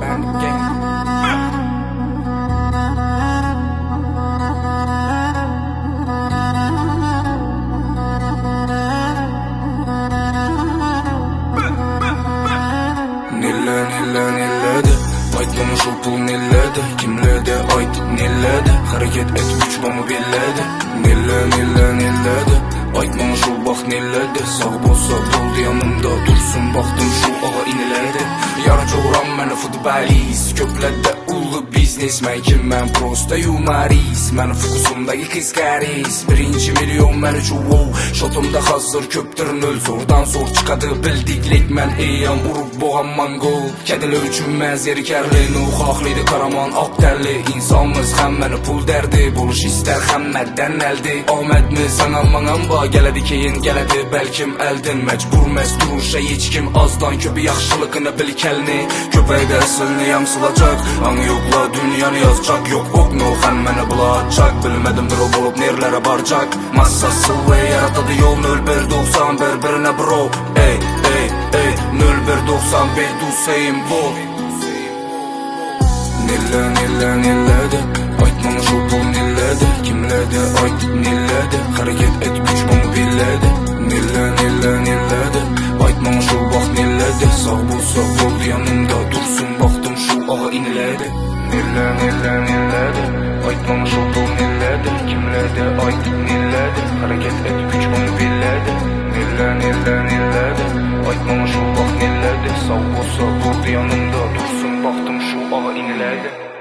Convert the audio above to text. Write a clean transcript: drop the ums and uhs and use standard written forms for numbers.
Bandit Gang. Nelledi aytmama şu pul nelledi kimledi ayt nelledi hareket et güç bana belledi nelledi aytmama şu bak nelledi sağ bolsa boldu yanımda dursun baktım şu ağa iniledi yara çoğuram meni futbolist köplerde ulu biznesmen kim ben prosta humorist meni fokusumdaki kız karis birinci milyon meni şu wow şotumda hazır köptür nöl zordan zor çıkadı bildik men eyyam urup boğam mangol kediler üçün məzeri kərli nuxaqlıydı karaman akterli insanımız həmməni pul dərdi buluş istər həmməddən əldi Ahmədmi sən almanam ba gələdi keyin gələdi bəlkim əldin məcbur məz duruşa heç kim azdan köpü yaxşılığını bil kəlni köpək dərsilini yamsılacaq an yoxla dünyanı yazacaq yok okno həmməni bulacaq bilmədim bir o bulup nerlərə barcaq massası ve yaratadı yol 0190 birbirine bro ey 0191 Hüseyin bol Nelledi aytmama şu pul nelledi kimledi ayt nelledi hareket et güç bana belledi nelledi aytmama şu bak nelledi sağ bolsa boldu yanımda dursun baktım şu ağa iniledi nelledi aytmama şu pul nelledi kimledi ayt nelledi hareket et güç bana belledi nelledi aytmama şu bak nelledi sağ bolsa boldu yanımda dursun baktım şu ağa iniledi